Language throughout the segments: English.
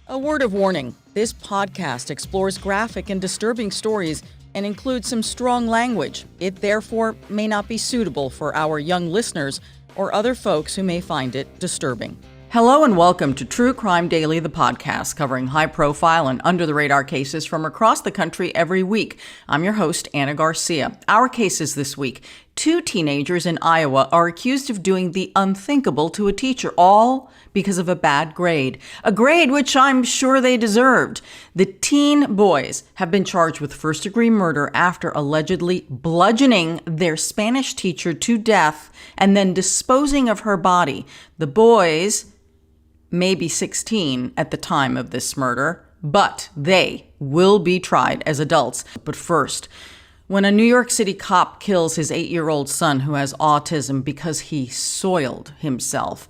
A word of warning, this podcast explores graphic and disturbing stories and includes some strong language. It therefore may not be suitable for our young listeners or other folks who may find it disturbing. Hello and welcome to True Crime Daily, the podcast covering high-profile and under-the-radar cases from across the country every week. I'm your host, Ana Garcia. Our cases this week: 2 teenagers in Iowa are accused of doing the unthinkable to a teacher, all because of a bad grade. A grade which I'm sure they deserved. The teen boys have been charged with first-degree murder after allegedly bludgeoning their Spanish teacher to death and then disposing of her body. The boys may be 16 at the time of this murder, but they will be tried as adults. But first, when a New York City cop kills his 8-year-old son who has autism because he soiled himself,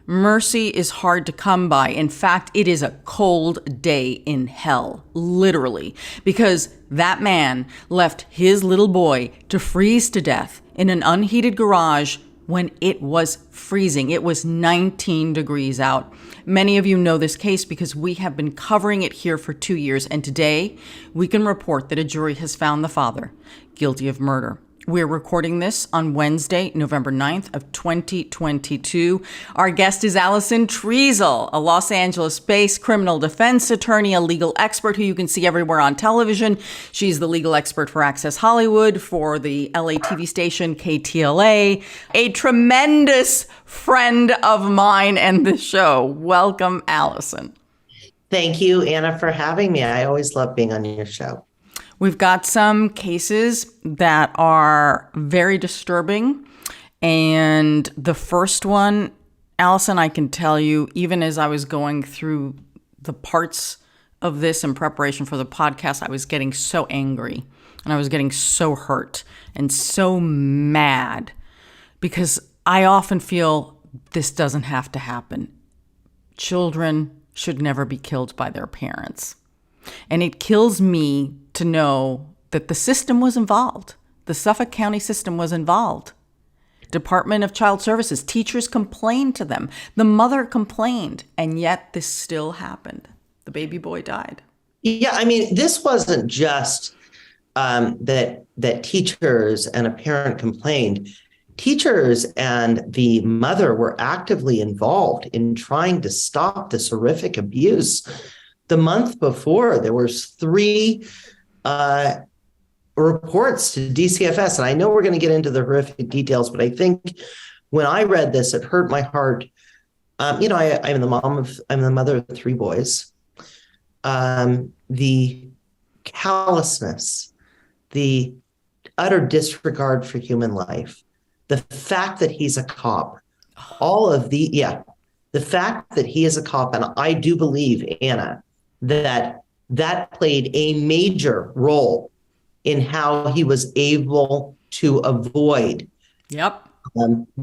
mercy is hard to come by. In fact, it is a cold day in hell, literally, because that man left his little boy to freeze to death in an unheated garage when it was freezing. It was 19 degrees out. Many of you know this case because we have been covering it here for 2 years, and today we can report that a jury has found the father guilty of murder. We're recording this on Wednesday, November 9th of 2022. Our guest is Alison Triessl, a Los Angeles-based criminal defense attorney, a legal expert who you can see everywhere on television. She's the legal expert for Access Hollywood, for the LA TV station KTLA, a tremendous friend of mine and the show. Welcome, Alison. Thank you, Anna, for having me. I always love being on your show. We've got some cases that are very disturbing. And the first one, Alison, I can tell you, even as I was going through the parts of this in preparation for the podcast, I was getting so angry and I was getting so hurt and so mad because I often feel this doesn't have to happen. Children should never be killed by their parents. And it kills me to know that the system was involved. The Suffolk County system was involved. Department of Child Services, teachers complained to them. The mother complained, and yet this still happened. The baby boy died. Yeah, I mean, this wasn't just that teachers and a parent complained. Teachers and the mother were actively involved in trying to stop this horrific abuse. The month before, there was 3 reports to DCFS, and I know we're going to get into the horrific details, but I think when I read this, it hurt my heart. I'm the mother of 3 boys. The callousness, the utter disregard for human life, the fact that he's a cop, the fact that he is a cop, and I do believe, Anna, that played a major role in how he was able to avoid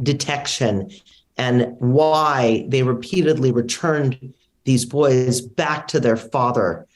detection and why they repeatedly returned these boys back to their father.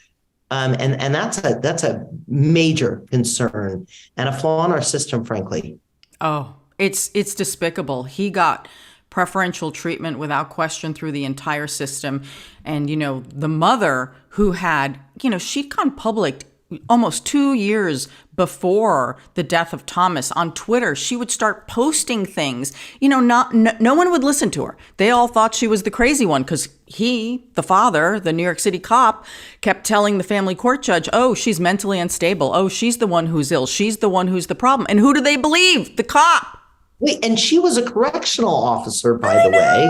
And that's a major concern and a flaw in our system, frankly. Oh, it's despicable. He got preferential treatment without question through the entire system. And, the mother who had, she'd gone public almost 2 years before the death of Thomas on Twitter. She would start posting things, no one would listen to her. They all thought she was the crazy one because he, the father, the New York City cop, kept telling the family court judge, oh, she's mentally unstable. Oh, she's the one who's ill. She's the one who's the problem. And who do they believe? The cop. Wait, and she was a correctional officer, by the way.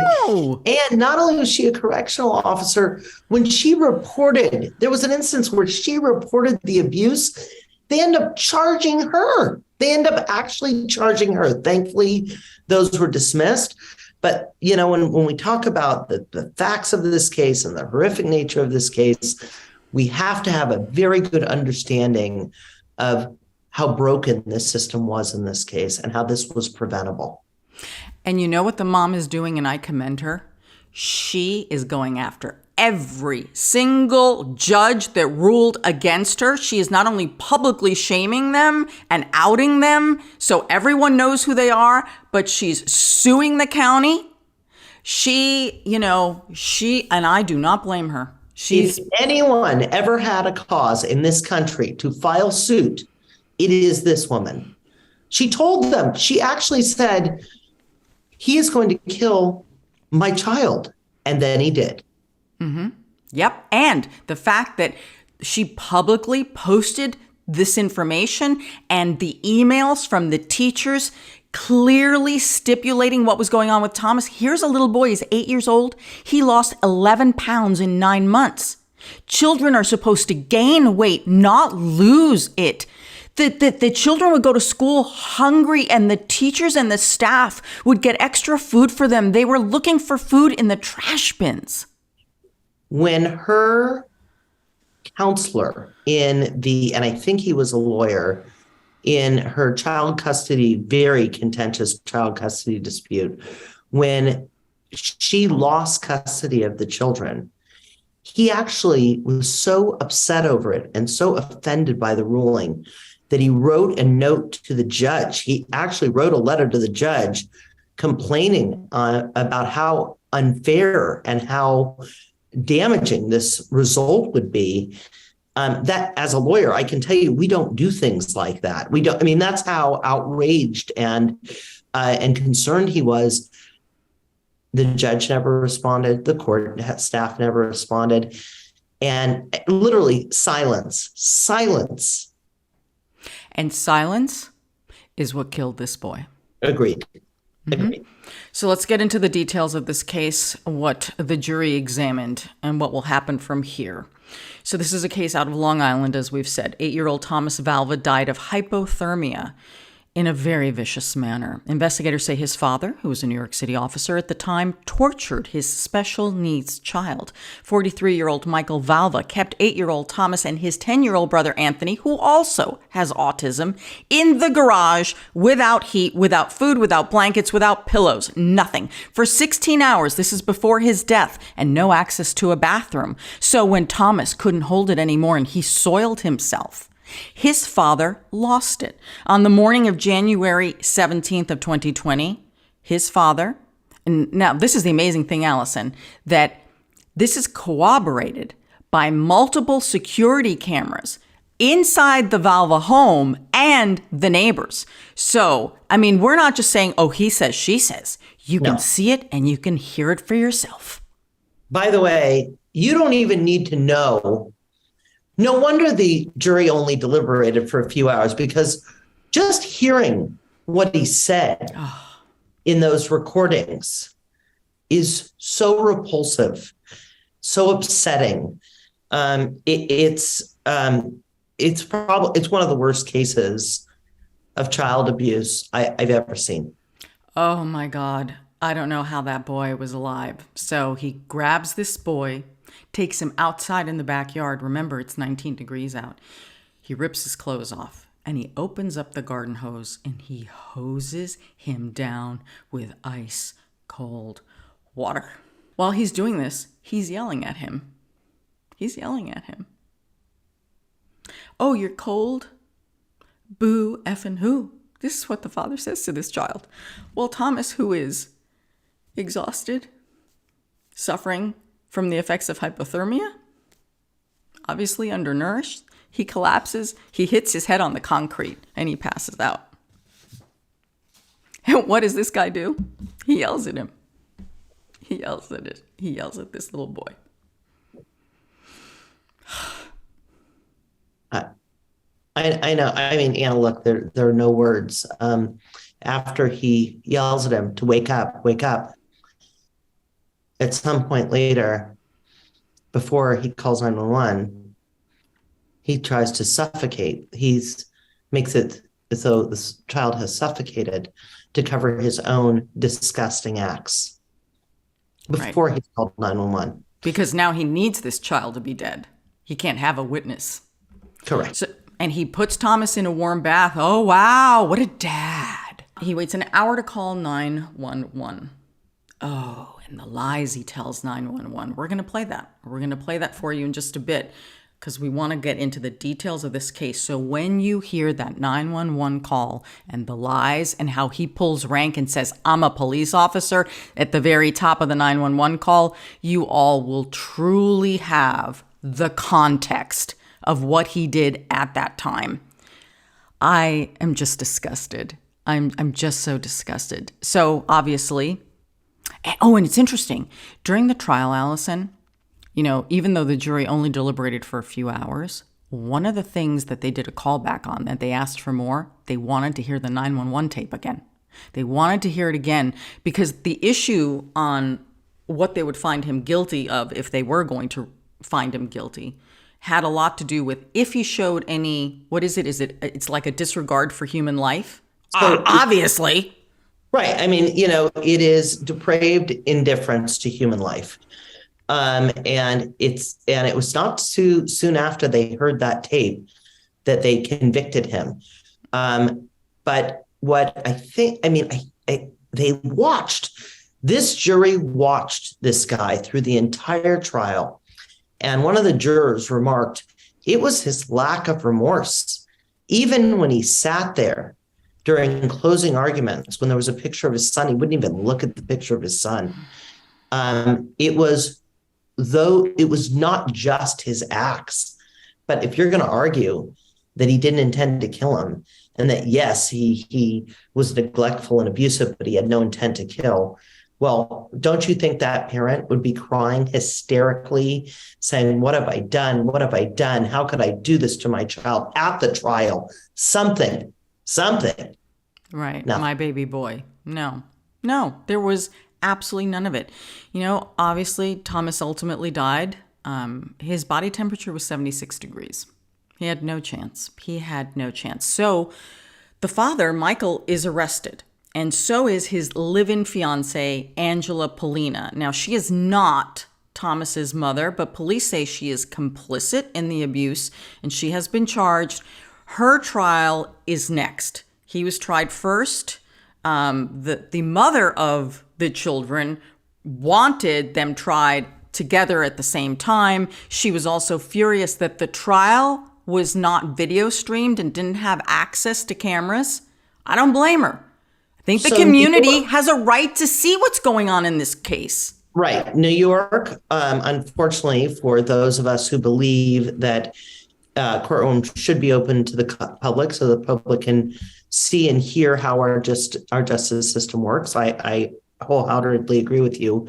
And not only was she a correctional officer, when she reported, there was an instance where she reported the abuse, they end up charging her. They end up actually charging her. Thankfully, those were dismissed. But, when we talk about the facts of this case and the horrific nature of this case, we have to have a very good understanding of how broken this system was in this case and how this was preventable. And you know what the mom is doing, and I commend her? She is going after every single judge that ruled against her. She is not only publicly shaming them and outing them so everyone knows who they are, but she's suing the county. And I do not blame her. If anyone ever had a cause in this country to file suit, it is this woman. She told them, she actually said, he is going to kill my child. And then he did. Mm-hmm. Yep. And the fact that she publicly posted this information and the emails from the teachers clearly stipulating what was going on with Thomas. Here's a little boy, he's 8 years old. He lost 11 pounds in 9 months. Children are supposed to gain weight, not lose it. The children would go to school hungry, and the teachers and the staff would get extra food for them. They were looking for food in the trash bins. When her counselor and I think he was a lawyer, in her child custody, very contentious child custody dispute, when she lost custody of the children, he actually was so upset over it and so offended by the ruling that he wrote a note to the judge. He actually wrote a letter to the judge complaining about how unfair and how damaging this result would be. That as a lawyer, I can tell you, we don't do things like that. We don't. I mean, that's how outraged and concerned he was. The judge never responded. The court staff never responded, and literally silence. And silence is what killed this boy. Agreed. Mm-hmm. Agreed. So let's get into the details of this case, what the jury examined, and what will happen from here. So this is a case out of Long Island, as we've said. 8-year-old Thomas Valva died of hypothermia in a very vicious manner. Investigators say his father, who was a New York City officer at the time, tortured his special needs child. 43-year-old Michael Valva kept 8-year-old Thomas and his 10-year-old brother Anthony, who also has autism, in the garage without heat, without food, without blankets, without pillows, nothing. For 16 hours, this is before his death, and no access to a bathroom. So when Thomas couldn't hold it anymore and he soiled himself, his father lost it. On the morning of January 17th of 2020, his father, and now this is the amazing thing, Alison, that this is corroborated by multiple security cameras inside the Valva home and the neighbors. So, I mean, we're not just saying, oh, he says, she says. You can see it and you can hear it for yourself. By the way, you don't even need to know. No wonder the jury only deliberated for a few hours, because just hearing what he said in those recordings is so repulsive, so upsetting. It's one of the worst cases of child abuse I've ever seen. Oh my God. I don't know how that boy was alive. So he grabs this boy, takes him outside in the backyard. Remember, it's 19 degrees out. He rips his clothes off and he opens up the garden hose and he hoses him down with ice cold water. While he's doing this, he's yelling at him. Oh, you're cold? Boo effing who? This is what the father says to this child. Well, Thomas, who is exhausted, suffering from the effects of hypothermia, obviously undernourished, he collapses, he hits his head on the concrete, and he passes out. And what does this guy do? He yells at him. He yells at this little boy. I know. I mean, Anna, look, there are no words. After he yells at him to wake up, at some point later, before he calls 911, he tries to suffocate. He makes it as though this child has suffocated to cover his own disgusting acts before he called 911. Because now he needs this child to be dead. He can't have a witness. Correct. So, and he puts Thomas in a warm bath. Oh, wow. What a dad. He waits an hour to call 911. Oh, and the lies he tells 911. We're going to play that. We're going to play that for you in just a bit. because we want to get into the details of this case. So when you hear that 911 call and the lies and how he pulls rank and says, I'm a police officer at the very top of the 911 call, you all will truly have the context of what he did at that time. I am just disgusted. I'm just so disgusted. So obviously, and it's interesting. During the trial, Alison, even though the jury only deliberated for a few hours, one of the things that they did a callback on, that they asked for more, they wanted to hear the 911 tape again. They wanted to hear it again because the issue on what they would find him guilty of, if they were going to find him guilty, had a lot to do with if he showed any, what is it? It's like a disregard for human life? So obviously. Right. I mean, it is depraved indifference to human life. And it was not too soon after they heard that tape that they convicted him. But what I think, this jury watched this guy through the entire trial. And one of the jurors remarked, it was his lack of remorse. Even when he sat there during closing arguments, when there was a picture of his son, he wouldn't even look at the picture of his son. It was not just his acts, but if you're going to argue that he didn't intend to kill him and that, yes, he was neglectful and abusive, but he had no intent to kill, well, don't you think that parent would be crying hysterically, saying, what have I done? What have I done? How could I do this to my child at the trial? Something. Right. No. My baby boy. No, there was absolutely none of it. Obviously, Thomas ultimately died. His body temperature was 76 degrees. He had no chance. So the father, Michael, is arrested. And so is his live-in fiancée, Angela Polina. Now, she is not Thomas's mother, but police say she is complicit in the abuse, and she has been charged. Her trial is next. He was tried first. The mother of the children wanted them tried together at the same time. She was also furious that the trial was not video streamed and didn't have access to cameras. I don't blame her. I think the community has a right to see what's going on in this case. Right. New York, unfortunately, for those of us who believe that courtrooms should be open to the public so the public can see and hear how our justice system works. I wholeheartedly agree with you.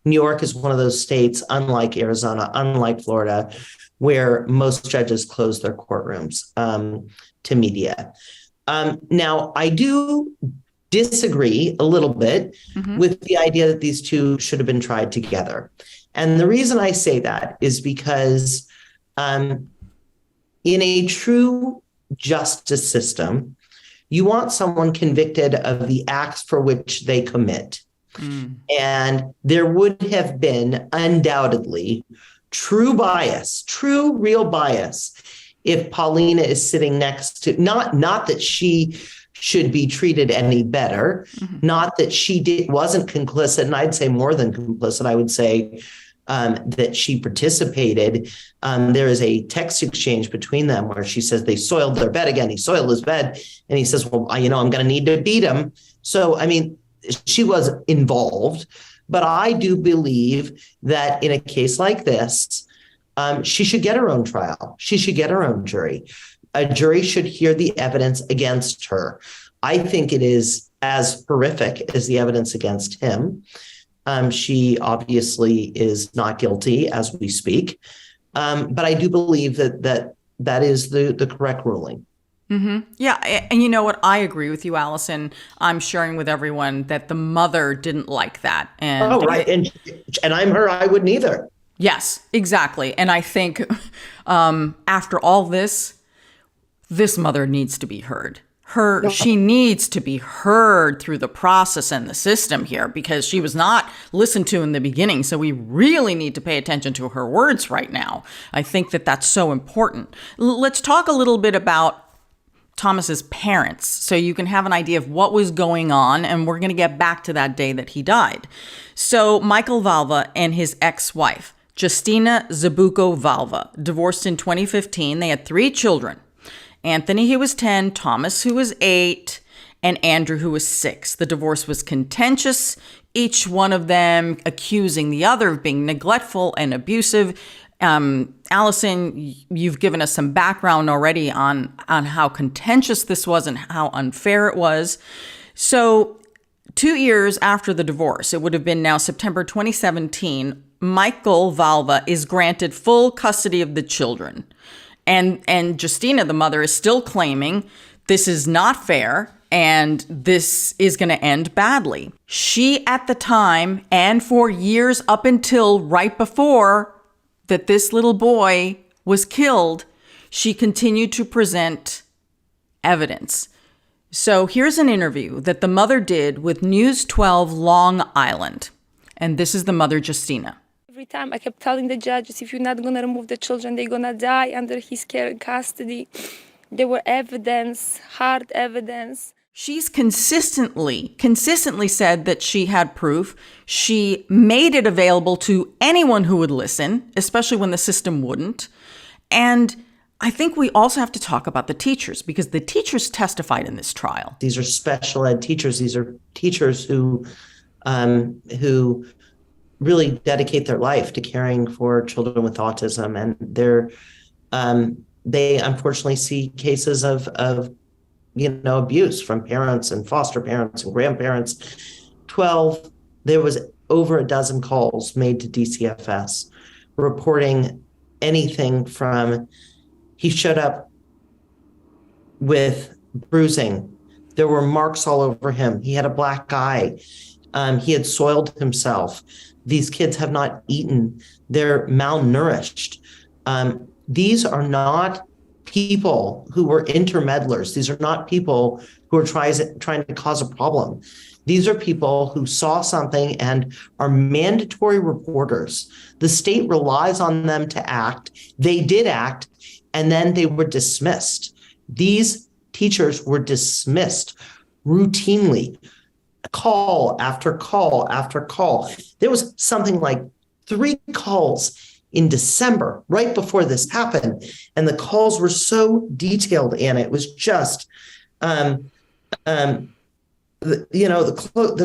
New York is one of those states, unlike Arizona, unlike Florida, where most judges close their courtrooms to media. Now, I do disagree a little bit with the idea that these two should have been tried together. And the reason I say that is because in a true justice system, you want someone convicted of the acts for which they commit. And there would have been undoubtedly true real bias, if Paulina is sitting next to, not that she should be treated any better, not that she wasn't complicit, and I'd say more than complicit. I would say that she participated. There is a text exchange between them where she says they soiled their bed again. He soiled his bed, and he says, well, I'm going to need to beat him. So, she was involved, but I do believe that in a case like this, she should get her own trial. She should get her own jury. A jury should hear the evidence against her. I think it is as horrific as the evidence against him. She obviously is not guilty as we speak. But I do believe that is the correct ruling. Yeah. And you know what? I agree with you, Alison. I'm sharing with everyone that the mother didn't like that. And right. And I'm her. I wouldn't either. Yes, exactly. And I think after all this mother needs to be heard. She needs to be heard through the process and the system here, because she was not listened to in the beginning. So we really need to pay attention to her words right now. I think that that's so important. Let's talk a little bit about Thomas's parents, so you can have an idea of what was going on, and we're going to get back to that day that he died. So Michael Valva and his ex-wife, Justina Zabuco Valva, divorced in 2015. They had 3 children. Anthony, who was 10, Thomas, who was 8, and Andrew, who was 6. The divorce was contentious, each one of them accusing the other of being neglectful and abusive. Alison, you've given us some background already on how contentious this was and how unfair it was. So 2 years after the divorce, it would have been now September 2017, Michael Valva is granted full custody of the children. And Justina, the mother, is still claiming this is not fair and this is going to end badly. She, at the time, and for years up until right before that this little boy was killed, she continued to present evidence. So here's an interview that the mother did with News 12 Long Island. And this is the mother, Justina. Every time I kept telling the judges, if you're not going to remove the children, they're going to die under his care and custody. There were evidence, hard evidence. She's consistently said that she had proof. She made it available to anyone who would listen, especially when the system wouldn't. And I think we also have to talk about the teachers, because the teachers testified in this trial. These are special ed teachers. These are teachers who really dedicate their life to caring for children with autism, and they unfortunately see cases of abuse from parents and foster parents and grandparents. There was over a dozen calls made to DCFS reporting anything from he showed up with bruising. There were marks all over him. He had a black eye. He had soiled himself. These kids have not eaten. They're malnourished. These are not people who were intermeddlers. These are not people who are trying to cause a problem. These are people who saw something and are mandatory reporters. The state relies on them to act. They did act, and then they were dismissed. These teachers were dismissed routinely, call after call after call. There was something like 3 calls in December, right before this happened. And the calls were so detailed, Anna. It was just, the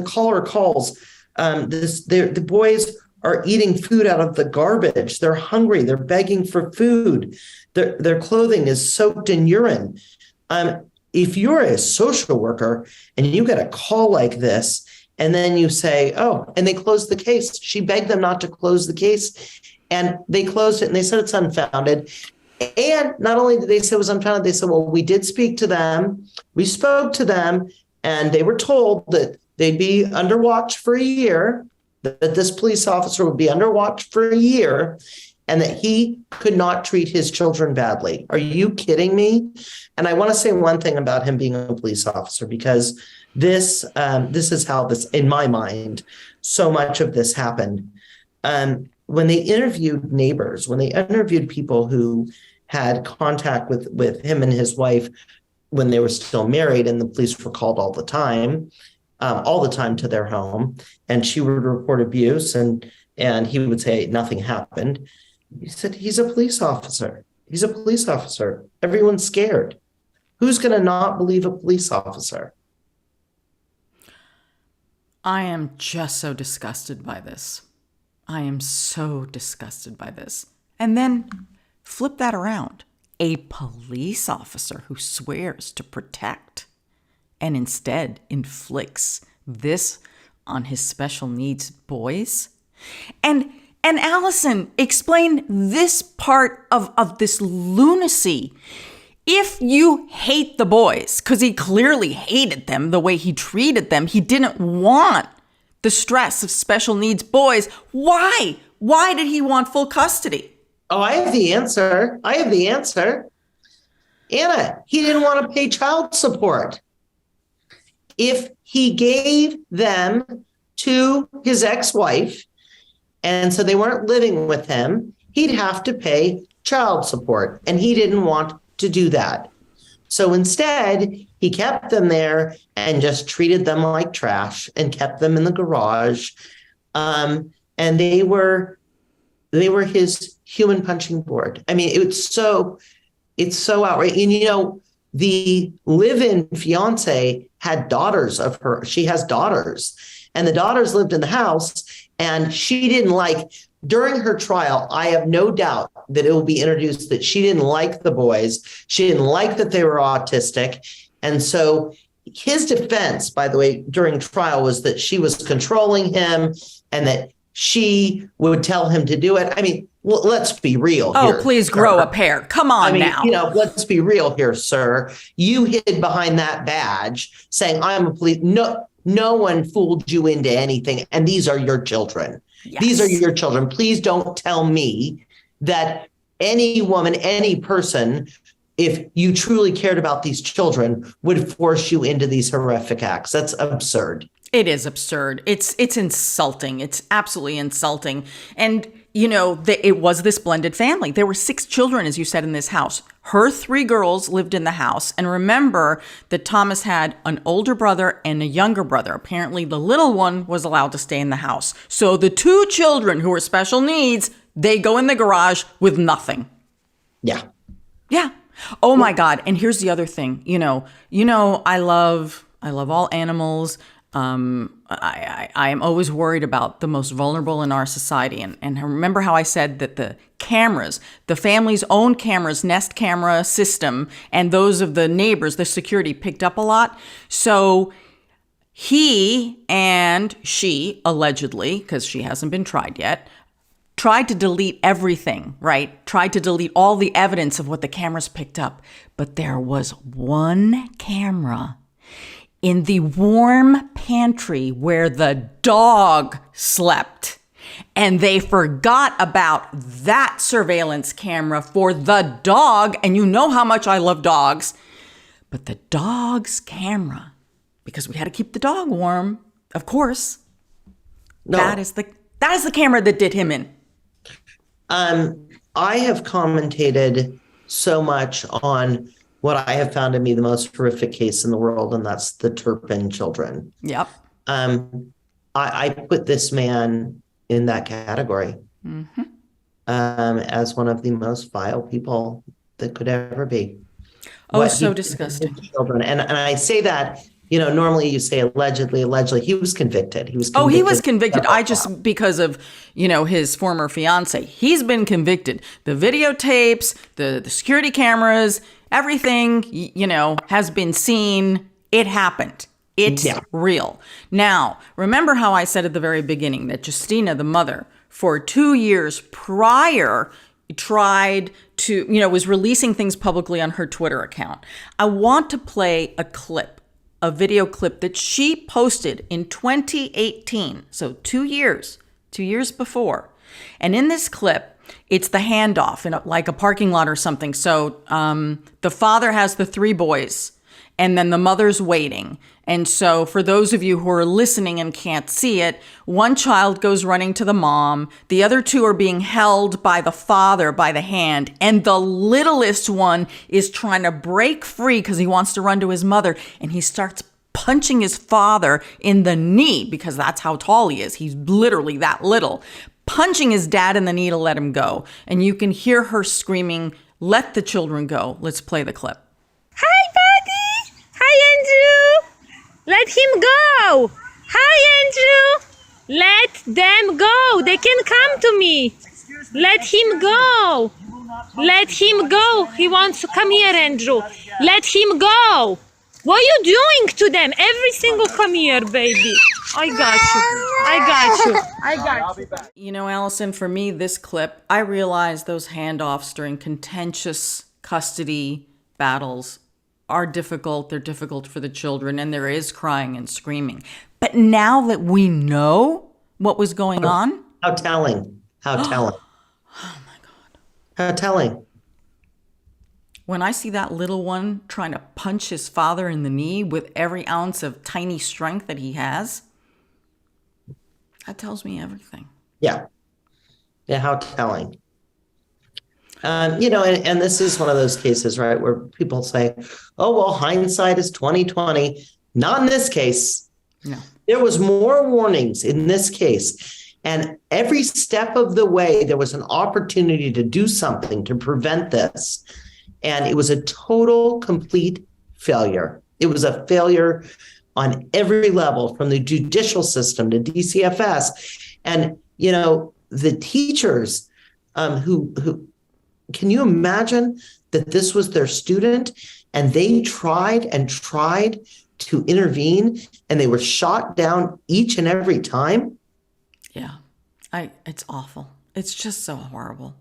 caller calls, the boys are eating food out of the garbage. They're hungry. They're begging for food. Their clothing is soaked in urine. If you're a social worker and you get a call like this, and then you say, oh, and they closed the case. She begged them not to close the case, and they closed it, and they said it's unfounded. And not only did they say it was unfounded, they said, well, we did speak to them. We spoke to them, and they were told that they'd be under watch for a year, that this police officer would be under watch for a year, and that he could not treat his children badly. Are you kidding me? And I want to say one thing about him being a police officer, because this is how this, in my mind, so much of this happened. When they interviewed neighbors, when they interviewed people who had contact with him and his wife when they were still married, and the police were called all the time to their home, and she would report abuse, and he would say nothing happened. He said, he's a police officer. He's a police officer. Everyone's scared. Who's going to not believe a police officer? I am just so disgusted by this. I am so disgusted by this. And then flip that around. A police officer who swears to protect and instead inflicts this on his special needs boys. And Alison, explain this part of this lunacy. If you hate the boys, because he clearly hated them the way he treated them, he didn't want the stress of special needs boys. Why? Why did he want full custody? Oh, I have the answer. Anna, he didn't want to pay child support. If he gave them to his ex-wife, and so they weren't living with him, he'd have to pay child support, and he didn't want to do that. So instead, he kept them there and just treated them like trash and kept them in the garage. And they were They were his human punching board. I mean, it's so outrageous. And the live-in fiance had daughters of her. She has daughters, and the daughters lived in the house, and she didn't like. During her trial, I have no doubt that it will be introduced that she didn't like the boys. She didn't like that they were autistic. And so his defense, by the way, during trial was that she was controlling him and that she would tell him to do it. I mean, well, let's be real here. Oh, please grow a pair. Come on now. Let's be real here, sir. You hid behind that badge saying, I'm a police. No one fooled you into anything. And these are your children. Yes. These are your children. Please don't tell me that any woman, any person, if you truly cared about these children, would force you into these horrific acts. That's absurd. It is absurd. It's insulting. It's absolutely insulting. And, it was this blended family. There were 6 children, as you said, in this house. Her 3 girls lived in the house. And remember that Thomas had an older brother and a younger brother. Apparently, the little one was allowed to stay in the house. So the 2 children who were special needs, they go in the garage with nothing. Yeah. Yeah. Oh, my God. And here's the other thing. I love all animals. I am always worried about the most vulnerable in our society. And remember how I said that the cameras, the family's own cameras, Nest camera system, and those of the neighbors, the security picked up a lot. So he and she, allegedly, because she hasn't been tried yet, tried to delete everything, right? Tried to delete all the evidence of what the cameras picked up. But there was one camera in the warm pantry where the dog slept. And they forgot about that surveillance camera for the dog. And you know how much I love dogs. But the dog's camera, because we had to keep the dog warm, of course. No. That is the camera that did him in. I have commentated so much on what I have found to be the most horrific case in the world, and that's the Turpin children. Yep. I put this man in that category as one of the most vile people that could ever be. Oh, so disgusting. Children. And I say that, normally you say allegedly. He was convicted. He was convicted. Because of, his former fiance. He's been convicted. The videotapes, the security cameras, everything, has been seen. It happened. It's real. Now, remember how I said at the very beginning that Justina, the mother, for 2 years prior, tried to, was releasing things publicly on her Twitter account. I want to play a video clip that she posted in 2018. So 2 years before. And in this clip, it's the handoff in like a parking lot or something. So the father has the 3 boys, and then the mother's waiting. And so for those of you who are listening and can't see it, one child goes running to the mom. The other 2 are being held by the father by the hand. And the littlest one is trying to break free because he wants to run to his mother. And he starts punching his father in the knee because that's how tall he is. He's literally that little. Punching his dad in the knee to let him go. And you can hear her screaming, "Let the children go." Let's play the clip. Hi, buddy. Hi, Andrew. Let him go. Hi, Andrew. Let them go. They can come to me. Let him go. Let him go. He wants to come here, Andrew. Let him go. What are you doing to them? Every single come here, baby. I got you. Alison, for me, this clip, I realize those handoffs during contentious custody battles are difficult. They're difficult for the children, and there is crying and screaming. But now that we know what was going on. How telling. Oh, my God. How telling. When I see that little one trying to punch his father in the knee with every ounce of tiny strength that he has, that tells me everything. Yeah. How telling. And this is one of those cases, right, where people say, "Oh, well, hindsight is 20/20." Not in this case. No. There was more warnings in this case. And every step of the way, there was an opportunity to do something to prevent this. And it was a total, complete failure. It was a failure on every level, from the judicial system to DCFS. And, the teachers who can you imagine that this was their student and they tried and tried to intervene and they were shot down each and every time? Yeah, it's awful. It's just so horrible.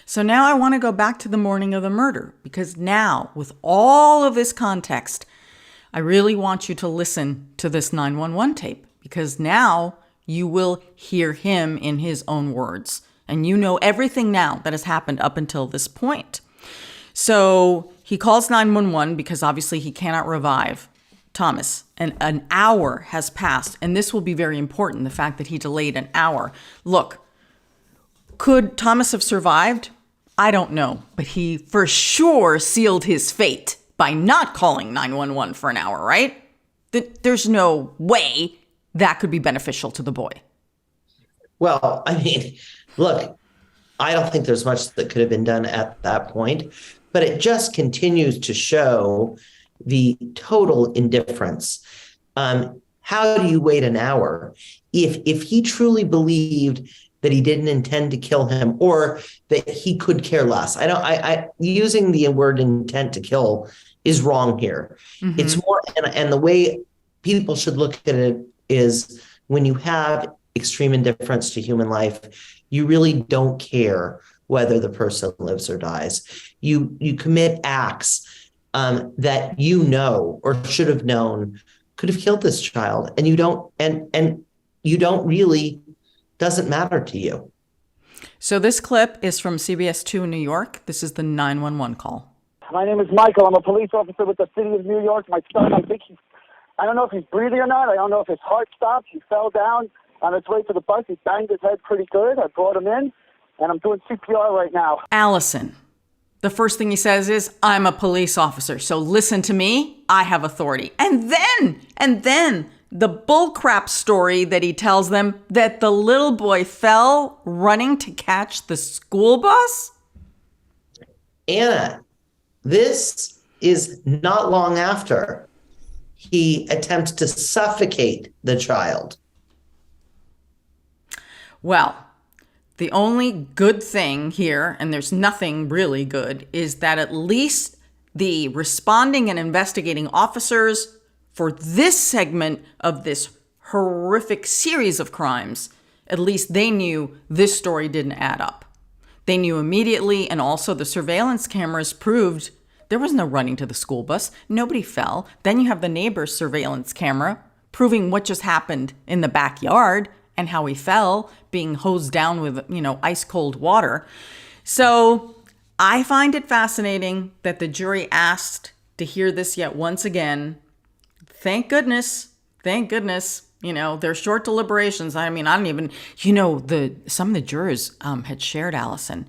So now I want to go back to the morning of the murder, because now, with all of this context, I really want you to listen to this 911 tape, because now you will hear him in his own words. And you know everything now that has happened up until this point. So he calls 911 because obviously he cannot revive Thomas. And an hour has passed. And this will be very important, the fact that he delayed an hour. Look, could Thomas have survived? I don't know. But he for sure sealed his fate by not calling 911 for an hour, right? There's no way that could be beneficial to the boy. Well, look, I don't think there's much that could have been done at that point, but it just continues to show the total indifference. How do you wait an hour? If he truly believed that he didn't intend to kill him, or that he could care less, using the word intent to kill is wrong here. Mm-hmm. It's more, and the way people should look at it is, when you have extreme indifference to human life, you really don't care whether the person lives or dies. You commit acts that or should have known could have killed this child, and you don't, and you don't really, doesn't matter to you. So this clip is from CBS 2 in New York. This is the 911 call. My name is Michael. I'm a police officer with the city of New York. My son, I don't know if he's breathing or not. I don't know if his heart stopped. He fell down on his way to the bus. He banged his head pretty good. I brought him in, and I'm doing CPR right now. Alison, the first thing he says is, I'm a police officer, so listen to me. I have authority. And then the bullcrap story that he tells them, that the little boy fell running to catch the school bus. Anna, this is not long after he attempts to suffocate the child. Well, the only good thing here, and there's nothing really good, is that at least the responding and investigating officers for this segment of this horrific series of crimes, at least they knew this story didn't add up. They knew immediately, and also the surveillance cameras proved there was no running to the school bus. Nobody fell. Then you have the neighbor's surveillance camera proving what just happened in the backyard and how he fell, being hosed down with, ice cold water. So I find it fascinating that the jury asked to hear this yet once again. Thank goodness. They're short deliberations. I don't even, some of the jurors had shared, Alison,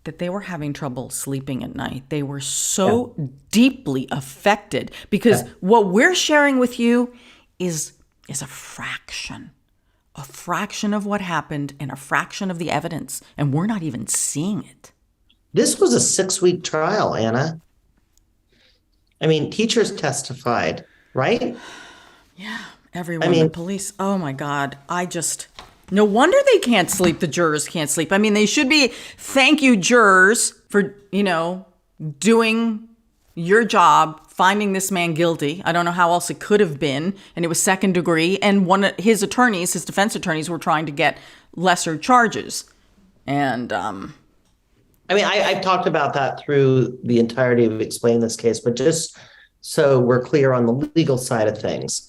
that they were having trouble sleeping at night. They were so deeply affected because what we're sharing with you is a fraction of what happened and a fraction of the evidence. And we're not even seeing it. This was a 6-week trial, Anna. Teachers testified, right? Yeah, everyone, the police. Oh my God. No wonder they can't sleep. The jurors can't sleep. They should be, thank you, jurors, for, doing your job, finding this man guilty. I don't know how else it could have been. And it was second degree. And one of his defense attorneys were trying to get lesser charges. And, I've talked about that through the entirety of explaining this case, but just so we're clear on the legal side of things,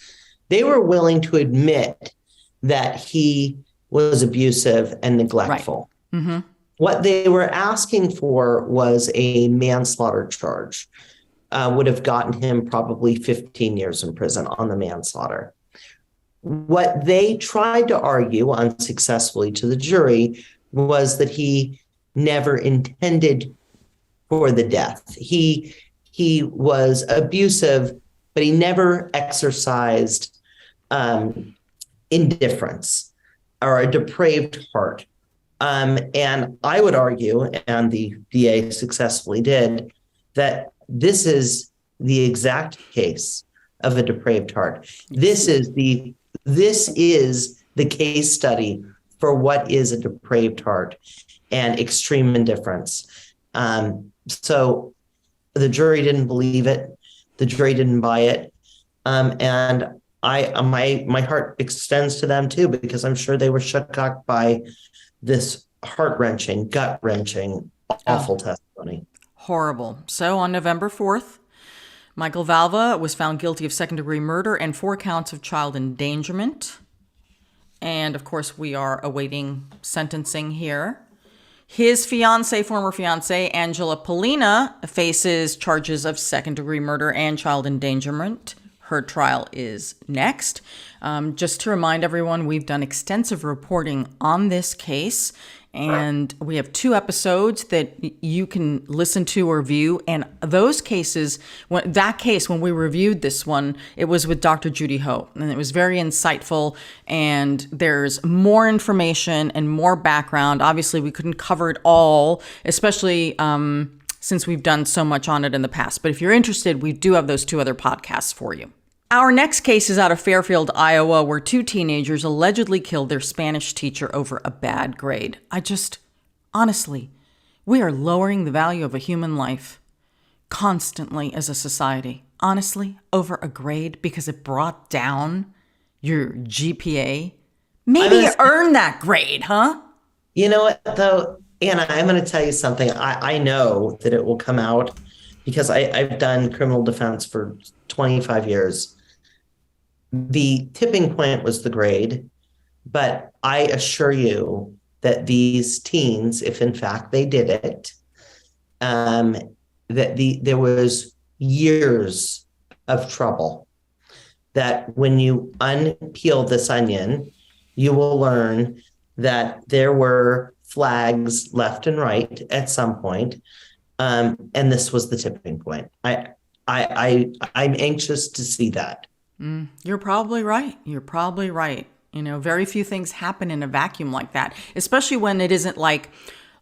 they were willing to admit that he was abusive and neglectful. Right. Mm-hmm. What they were asking for was a manslaughter charge. Would have gotten him probably 15 years in prison on the manslaughter. What they tried to argue unsuccessfully to the jury was that he never intended for the death. He was abusive, but he never exercised indifference. or a depraved heart. And I would argue, and the DA successfully did, that this is the exact case of a depraved heart. This is the case study for what is a depraved heart and extreme indifference. So the jury didn't believe it. The jury didn't buy it. And my heart extends to them too, because I'm sure they were shook by this heart-wrenching, gut-wrenching, awful testimony. Horrible. So on November 4th, Michael Valva was found guilty of second-degree murder and 4 counts of child endangerment. And of course, we are awaiting sentencing here. His former fiance, Angela Polina, faces charges of second-degree murder and child endangerment. Her trial is next. Just to remind everyone, we've done extensive reporting on this case, and we have 2 episodes that you can listen to or view. And those cases, when we reviewed this one, it was with Dr. Judy Ho, and it was very insightful. And there's more information and more background. Obviously, we couldn't cover it all, especially since we've done so much on it in the past. But if you're interested, we do have those 2 other podcasts for you. Our next case is out of Fairfield, Iowa, where 2 teenagers allegedly killed their Spanish teacher over a bad grade. Honestly, we are lowering the value of a human life constantly as a society. Honestly, over a grade because it brought down your GPA. Maybe you earned that grade, huh? You know what, though, Anna, I'm going to tell you something. I know that it will come out because I've done criminal defense for 25 years. The tipping point was the grade, but I assure you that these teens, if in fact they did it, there was years of trouble. That when you unpeel this onion, you will learn that there were flags left and right at some point, and this was the tipping point. I'm anxious to see that. You're probably right. Very few things happen in a vacuum like that, especially when it isn't like,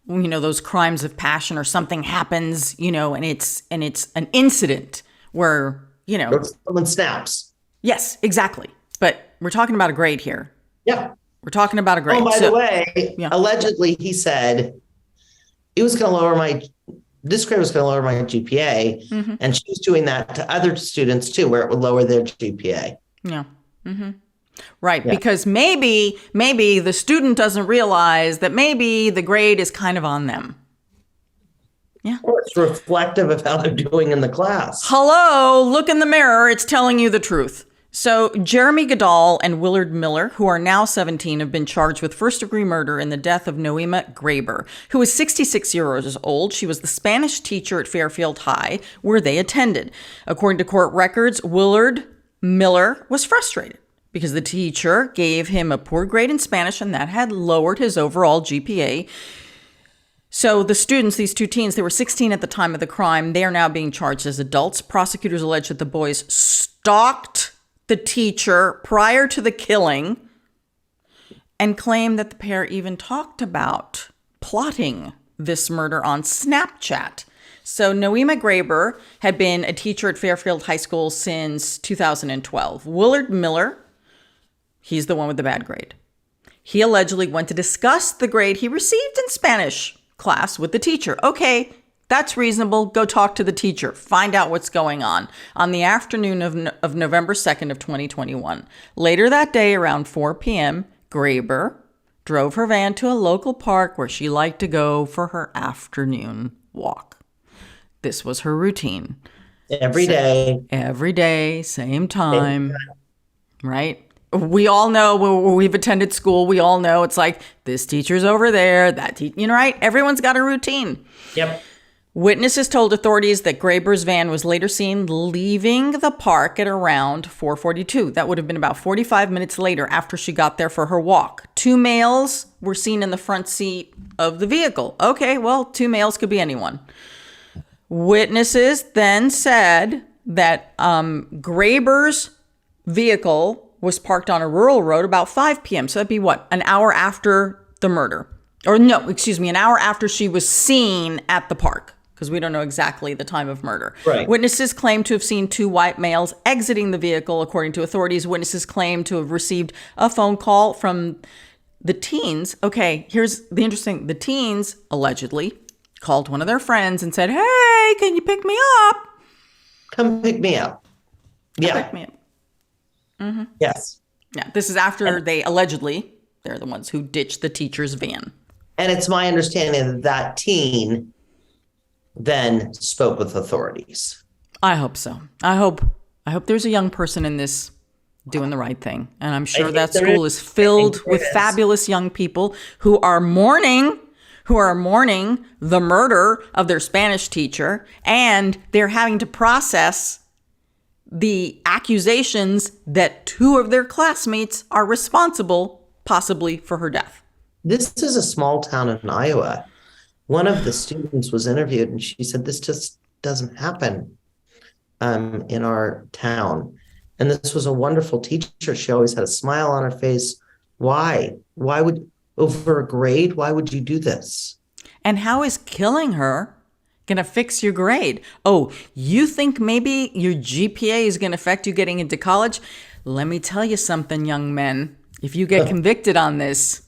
those crimes of passion or something happens, and it's an incident where, someone snaps. Yes, exactly. But we're talking about a grade here. Yeah. We're talking about a grade. Oh, by the way, allegedly he said this grade was going to lower my GPA, and she was doing that to other students too, where it would lower their GPA. Yeah. Mm-hmm. Right. Yeah. Because maybe the student doesn't realize that maybe the grade is kind of on them. Yeah. Or it's reflective of how they're doing in the class. Hello, look in the mirror. It's telling you the truth. So Jeremy Goodall and Willard Miller, who are now 17, have been charged with first-degree murder in the death of Noema Graber, who is 66 years old. She was the Spanish teacher at Fairfield High, where they attended. According to court records, Willard Miller was frustrated because the teacher gave him a poor grade in Spanish, and that had lowered his overall GPA. So the students, these 2 teens, they were 16 at the time of the crime. They are now being charged as adults. Prosecutors allege that the boys stalked the teacher prior to the killing and claim that the pair even talked about plotting this murder on Snapchat. So Noema Graber had been a teacher at Fairfield High School since 2012. Willard Miller, he's the one with the bad grade. He allegedly went to discuss the grade he received in Spanish class with the teacher. Okay, that's reasonable. Go talk to the teacher. Find out what's going on the afternoon of November 2nd of 2021. Later that day, around 4 p.m., Graber drove her van to a local park where she liked to go for her afternoon walk. This was her routine. Every day, same time, right? We all know, we've attended school, we all know it's like, this teacher's over there, that right? Everyone's got a routine. Yep. Witnesses told authorities that Graber's van was later seen leaving the park at around 4:42. That would have been about 45 minutes later after she got there for her walk. 2 males were seen in the front seat of the vehicle. Okay, well, 2 males could be anyone. Witnesses then said that Graber's vehicle was parked on a rural road about 5 p.m. So that'd be what? An hour after the murder. Or no, excuse me, an hour after she was seen at the park, because we don't know exactly the time of murder. Right. Witnesses claim to have seen 2 white males exiting the vehicle. According to authorities, witnesses claim to have received a phone call from the teens. Okay, here's the interesting. The teens allegedly called one of their friends and said, "Hey, can you pick me up? Come pick me up." Yeah. Pick me up." Yes. Yeah, this is after they're the ones who ditched the teacher's van. And it's my understanding that that teen then spoke with authorities. I hope so. I hope there's a young person in this doing the right thing. And I'm sure that school is filled with fabulous young people who are mourning the murder of their Spanish teacher, and they're having to process the accusations that 2 of their classmates are responsible, possibly, for her death. This is a small town in Iowa. One of the students was interviewed and she said, this just doesn't happen in our town. And this was a wonderful teacher. She always had a smile on her face. Why? Why would, over a grade, why would you do this? And how is killing her going to fix your grade? Oh, you think maybe your GPA is going to affect you getting into college? Let me tell you something, young men. If you get convicted on this,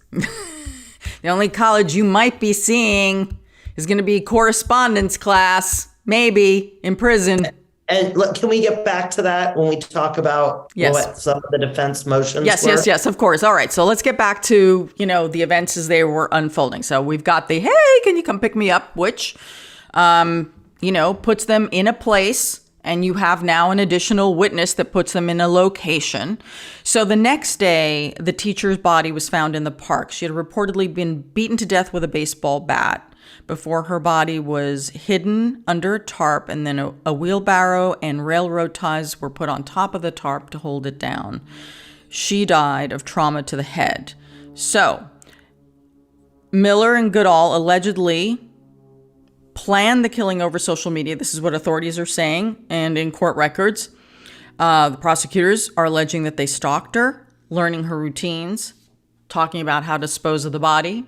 the only college you might be seeing is going to be correspondence class, maybe in prison. And look, can we get back to that when we talk about what some of the defense motions were? Yes, of course. All right. So let's get back to, the events as they were unfolding. So we've got the, hey, can you come pick me up? Which, puts them in a place. And you have now an additional witness that puts them in a location. So the next day, the teacher's body was found in the park. She had reportedly been beaten to death with a baseball bat before her body was hidden under a tarp, and then a wheelbarrow and railroad ties were put on top of the tarp to hold it down. She died of trauma to the head. So Miller and Goodall allegedly planned the killing over social media. This is what authorities are saying. And in court records, the prosecutors are alleging that they stalked her, learning her routines, talking about how to dispose of the body,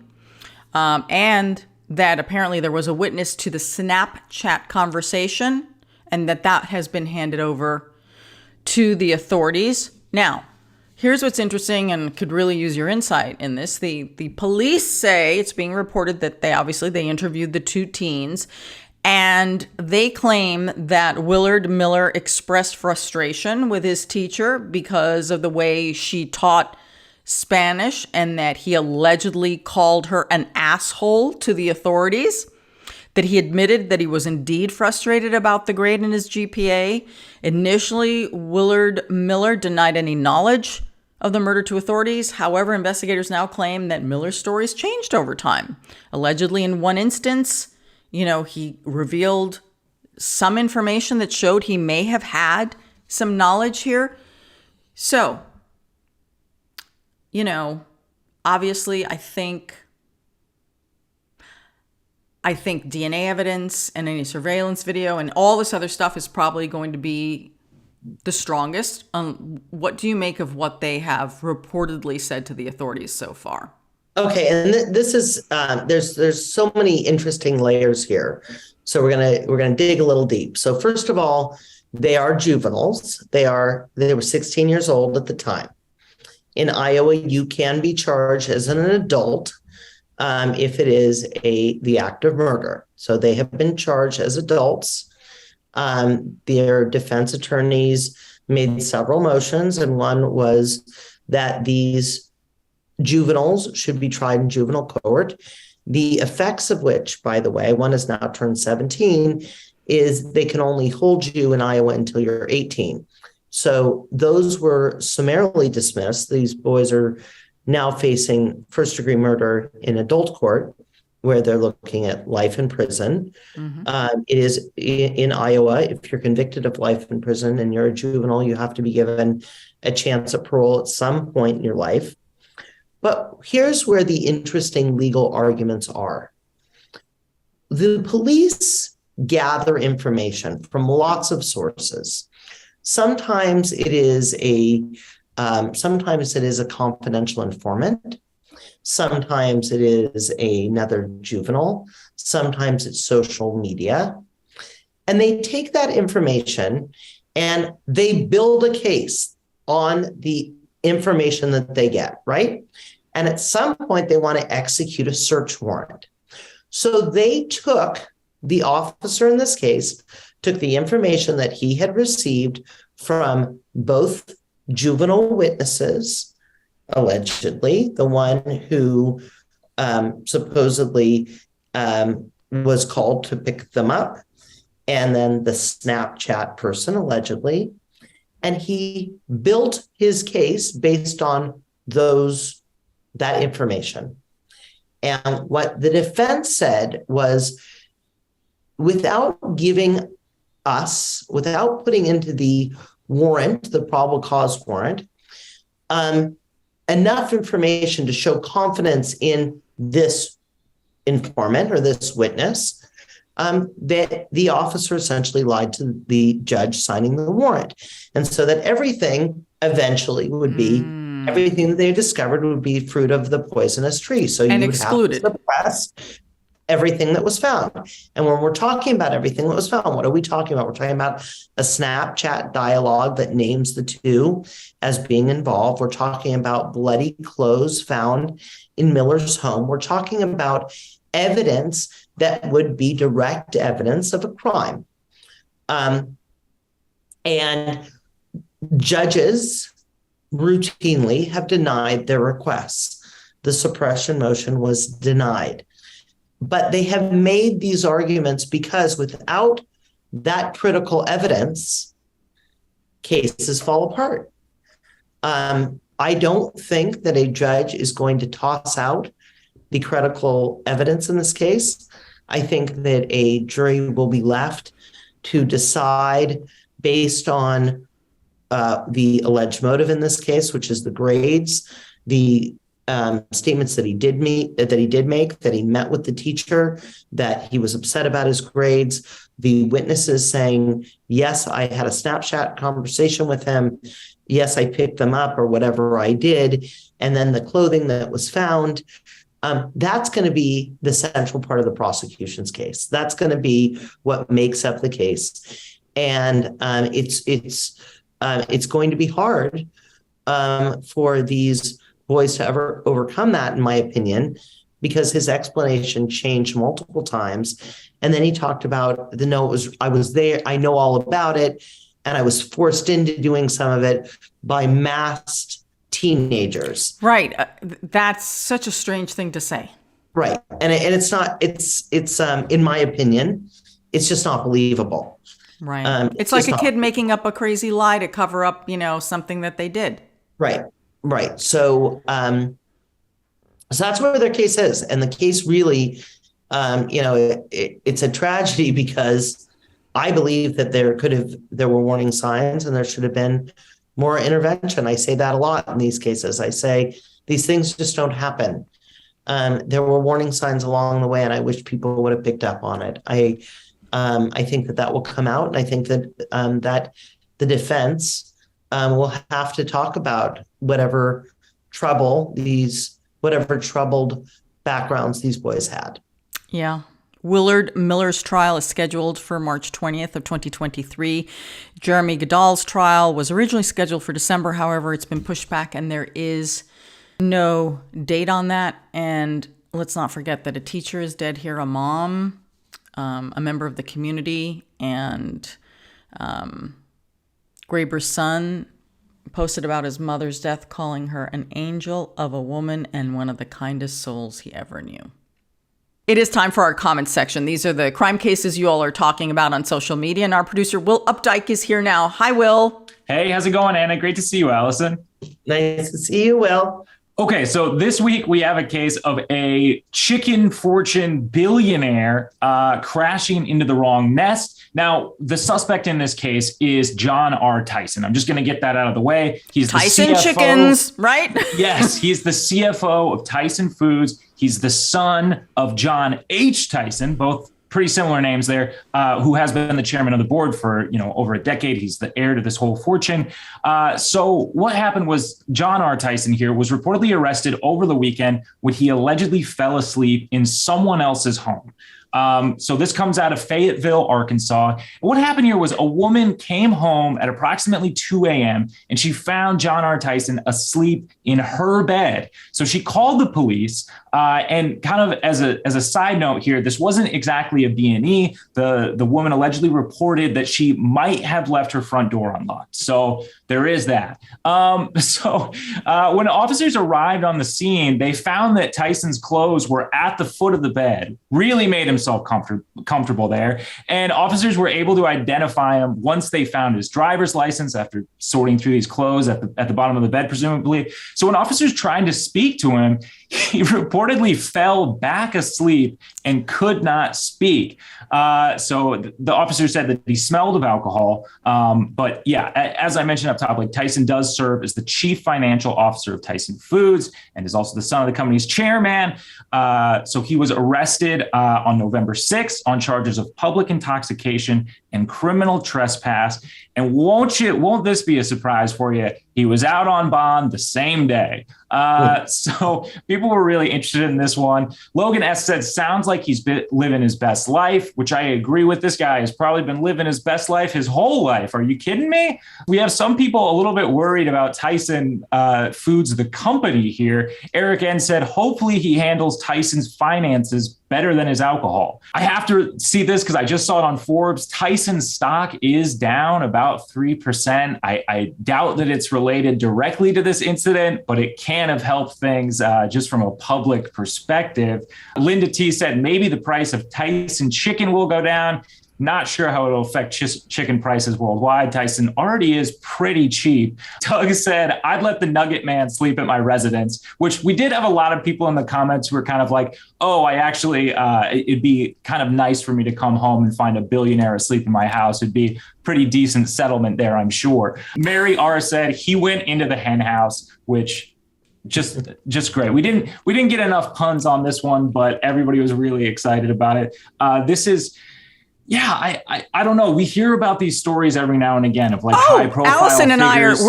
and that apparently there was a witness to the Snapchat conversation, and that has been handed over to the authorities. Now, here's what's interesting and could really use your insight in this. The police say it's being reported that they interviewed the 2 teens, and they claim that Willard Miller expressed frustration with his teacher because of the way she taught Spanish, and that he allegedly called her an asshole to the authorities. That he admitted that he was indeed frustrated about the grade in his GPA. Initially, Willard Miller denied any knowledge of the murder to authorities. However, investigators now claim that Miller's stories changed over time. Allegedly, in one instance, he revealed some information that showed he may have had some knowledge here. So, obviously, I think DNA evidence and any surveillance video and all this other stuff is probably going to be the strongest. What do you make of what they have reportedly said to the authorities so far? Okay, and this is there's so many interesting layers here. So we're gonna dig a little deep. So first of all, they are juveniles. They were 16 years old at the time. In Iowa, you can be charged as an adult if it is the act of murder. So they have been charged as adults. Their defense attorneys made several motions, and one was that these juveniles should be tried in juvenile court. The effects of which, by the way, one has now turned 17, is they can only hold you in Iowa until you're 18. So those were summarily dismissed. These boys are now facing first-degree murder in adult court, where they're looking at life in prison. Mm-hmm. It is in Iowa, if you're convicted of life in prison and you're a juvenile, you have to be given a chance at parole at some point in your life. But here's where the interesting legal arguments are. The police gather information from lots of sources. Sometimes it is a Sometimes it is a confidential informant. Sometimes it is another juvenile. Sometimes it's social media. And they take that information and they build a case on the information that they get, right? And at some point, they want to execute a search warrant. So they took, the officer in this case, took the information that he had received from both juvenile witnesses, allegedly, the one who supposedly was called to pick them up, and then the Snapchat person, allegedly. And he built his case based on that information. And what the defense said was, without giving us, without putting into the warrant, the probable cause warrant, enough information to show confidence in this informant or this witness, that the officer essentially lied to the judge signing the warrant. And so that everything eventually would be, everything that they discovered would be fruit of the poisonous tree. So you would excluded. have to suppress everything that was found. And when we're talking about everything that was found, what are we talking about? We're talking about a Snapchat dialogue that names the two as being involved. We're talking about bloody clothes found in Miller's home. We're talking about evidence that would be direct evidence of a crime. And judges routinely have denied their requests. The suppression motion was denied. But they have made these arguments because without that critical evidence, cases fall apart. I don't think that a judge is going to toss out the critical evidence in this case. I think that a jury will be left to decide based on the alleged motive in this case, which is the grades, the statements that he did make, that he met with the teacher, that he was upset about his grades, the witnesses saying, yes, I had a Snapchat conversation with him, yes, I picked them up or whatever I did, and then the clothing that was found. That's going to be the central part of the prosecution's case. That's going to be what makes up the case. And it's going to be hard for these boys to ever overcome that, in my opinion, because his explanation changed multiple times. And then he talked about I was there, I know all about it, and I was forced into doing some of it by masked teenagers. Right. That's such a strange thing to say. Right. And it's not, it's in my opinion, it's just not believable. Right. It's like a kid making up a crazy lie to cover up, something that they did. Right. Right. So that's where their case is. And the case really, it's a tragedy because I believe that there were warning signs and there should have been more intervention. I say that a lot in these cases. I say these things just don't happen. There were warning signs along the way, and I wish people would have picked up on it. I think that will come out, and I think that the defense will have to talk about whatever troubled backgrounds these boys had. Yeah. Willard Miller's trial is scheduled for March 20th of 2023. Jeremy Goodall's trial was originally scheduled for December. However, it's been pushed back and there is no date on that. And let's not forget that a teacher is dead here, a mom, a member of the community, and Graber's son posted about his mother's death, calling her an angel of a woman and one of the kindest souls he ever knew. It is time for our comments section. These are the crime cases you all are talking about on social media, and our producer, Will Updike, is here now. Hi, Will. Hey, how's it going, Anna? Great to see you, Alison. Nice to see you, Will. Okay, so this week we have a case of a chicken fortune billionaire crashing into the wrong nest. Now, the suspect in this case is John R. Tyson. I'm just going to get that out of the way. He's Tyson the CFO. Chickens, right? Yes, he's the CFO of Tyson Foods. He's the son of John H. Tyson, both pretty similar names there, who has been the chairman of the board for, over a decade. He's the heir to this whole fortune. So what happened was John R. Tyson here was reportedly arrested over the weekend when he allegedly fell asleep in someone else's home. So this comes out of Fayetteville, Arkansas. What happened here was a woman came home at approximately 2 a.m. and she found John R. Tyson asleep in her bed. So she called the police. And kind of as a side note here, this wasn't exactly a B&E. The woman allegedly reported that she might have left her front door unlocked. So there is that. When officers arrived on the scene, they found that Tyson's clothes were at the foot of the bed, really made himself comfortable there. And officers were able to identify him once they found his driver's license after sorting through these clothes at the bottom of the bed, presumably. So when officers tried to speak to him, he reportedly fell back asleep and could not speak. So the officer said that he smelled of alcohol. But yeah, as I mentioned up top, like Tyson does serve as the chief financial officer of Tyson Foods and is also the son of the company's chairman. So he was arrested on November 6th on charges of public intoxication and criminal trespass. And won't this be a surprise for you? He was out on bond the same day. So people were really interested in this one. Logan S. said, sounds like he's been living his best life, which I agree with. This guy has probably been living his best life his whole life. Are you kidding me? We have some people a little bit worried about Tyson Foods, the company here. Eric N. said, hopefully he handles Tyson's finances better than his alcohol. I have to see this because I just saw it on Forbes. Tyson's stock is down about 3%. I doubt that it's related directly to this incident, but it can have helped things just from a public perspective. Linda T said maybe the price of Tyson chicken will go down. Not sure how it'll affect chicken prices worldwide. Tyson already is pretty cheap. Doug said, I'd let the Nugget Man sleep at my residence, which we did have a lot of people in the comments who were kind of like, oh, I actually, it'd be kind of nice for me to come home and find a billionaire asleep in my house. It'd be pretty decent settlement there, I'm sure. Mary R. said he went into the hen house, which just great. We didn't get enough puns on this one, but everybody was really excited about it. Yeah, I don't know. We hear about these stories every now and again of like high profile Allison and figures.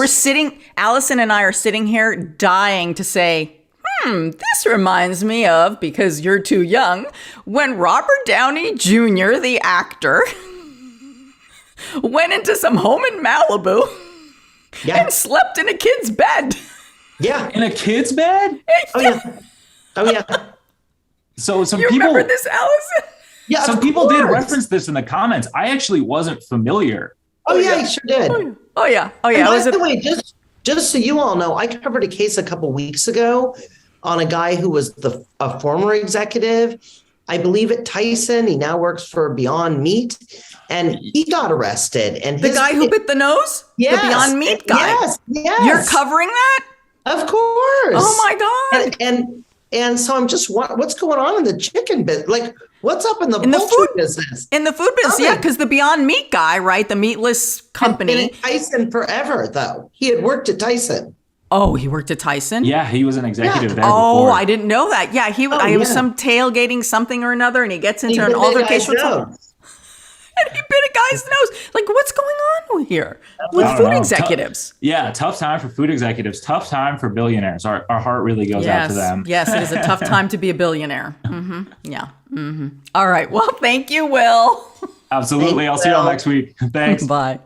Allison and I are sitting here dying to say, this reminds me of, because you're too young, when Robert Downey Jr., the actor, went into some home in Malibu and slept in a kid's bed. Yeah. In a kid's bed? Oh yeah. So some you people remember this, Allison? Yeah, some people did reference this in the comments. I actually wasn't familiar. Oh yeah, I sure did. Oh yeah. And by the way, just so you all know, I covered a case a couple weeks ago on a guy who was a former executive, I believe at Tyson. He now works for Beyond Meat, and he got arrested. And the guy who bit the nose? Yes, the Beyond Meat guy? Yes. You're covering that? Of course. Oh my God. And so I'm just, what's going on in the chicken business? Like, what's up in the poultry business? In the food business, yeah, because the Beyond Meat guy, right? The meatless company. And Tyson forever, though. He had worked at Tyson. Oh, he worked at Tyson? Yeah, he was an executive there before. before. I didn't know that. Yeah, it was some tailgating something or another, and he gets into an altercation with someone. And he bit a guy's nose. Like, what's going on here with food executives? Tough time for food executives. Tough time for billionaires. Our heart really goes out to them. Yes, it is a tough time to be a billionaire. Mm-hmm. Yeah. Mm-hmm. All right. Well, thank you, Will. Absolutely. I'll see you all next week. Thanks. Bye.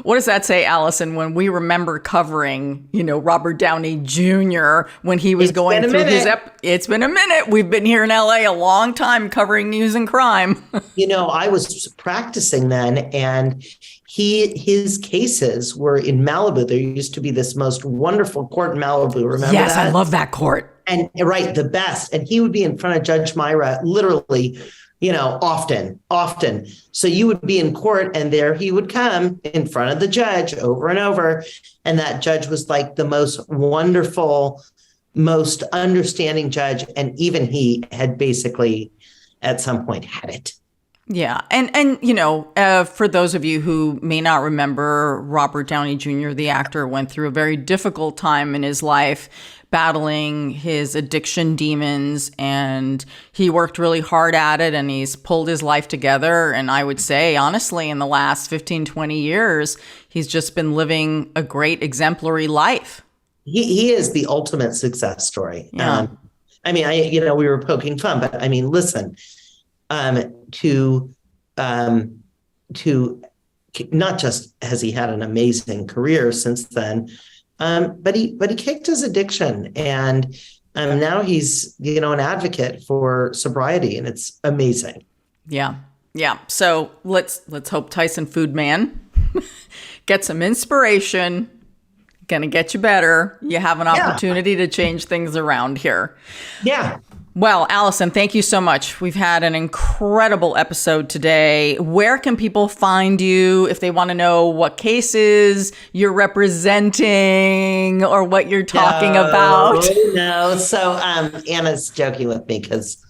What does that say, Allison, when we remember covering, Robert Downey Jr. when he was going through his It's been a minute. We've been here in LA a long time covering news and crime. I was practicing then, and his cases were in Malibu. There used to be this most wonderful court in Malibu. Remember yes, that? I love that court. And right, the best. And he would be in front of Judge Myra literally, often. So you would be in court, and there he would come in front of the judge over and over. And that judge was like the most wonderful, most understanding judge. And even he had basically at some point had it. Yeah. And for those of you who may not remember, Robert Downey Jr., the actor, went through a very difficult time in his life. battling his addiction demons, and he worked really hard at it, and he's pulled his life together. And I would say, honestly, in the last 15, 20 years, he's just been living a great exemplary life. He is the ultimate success story. Yeah. We were poking fun, but I mean, listen, to not just has he had an amazing career since then, but he kicked his addiction, and now he's an advocate for sobriety, and it's amazing. Yeah. So let's hope Tyson Food Man get some inspiration. Gonna get you better. You have an opportunity to change things around here. Yeah. Well, Alison, thank you so much. We've had an incredible episode today. Where can people find you if they want to know what cases you're representing or what you're talking about? No. So Anna's joking with me because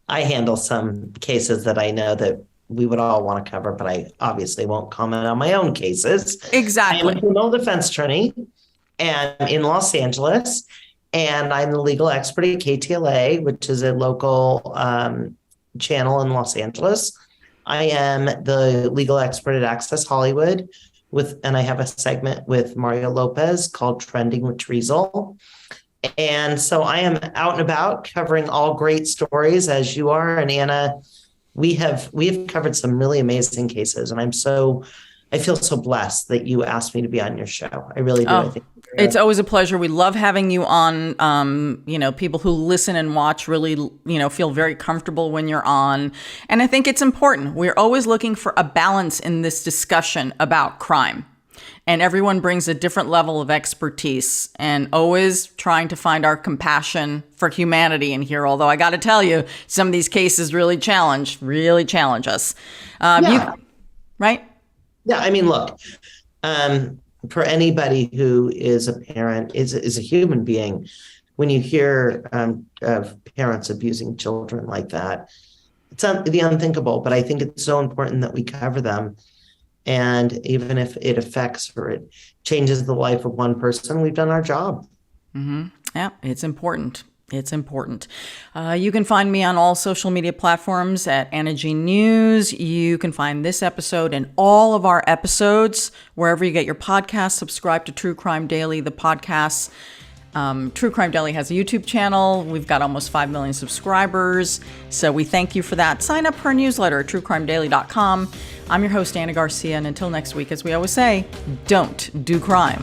I handle some cases that I know that we would all want to cover, but I obviously won't comment on my own cases. Exactly. I'm a criminal defense attorney and in Los Angeles. And I'm the legal expert at KTLA, which is a local channel in Los Angeles. I am the legal expert at Access Hollywood, and I have a segment with Mario Lopez called Trending with Triessl. And so I am out and about covering all great stories as you are. And Anna, we have covered some really amazing cases, and I feel so blessed that you asked me to be on your show. I really do. I think it's always a pleasure. We love having you on. People who listen and watch really, feel very comfortable when you're on. And I think it's important. We're always looking for a balance in this discussion about crime. And everyone brings a different level of expertise, and always trying to find our compassion for humanity in here. Although I got to tell you, some of these cases really challenge us. Right? Yeah, I mean, look, for anybody who is a parent, is a human being, when you hear of parents abusing children like that, it's the unthinkable. But I think it's so important that we cover them. And even if it affects or it changes the life of one person, we've done our job. Mm-hmm. Yeah, it's important. It's important. You can find me on all social media platforms at Anna G News. You can find this episode and all of our episodes wherever you get your podcasts. Subscribe to True Crime Daily, the podcast. True Crime Daily has a YouTube channel. We've got almost 5 million subscribers. So we thank you for that. Sign up for our newsletter at truecrimedaily.com. I'm your host, Ana Garcia. And until next week, as we always say, don't do crime.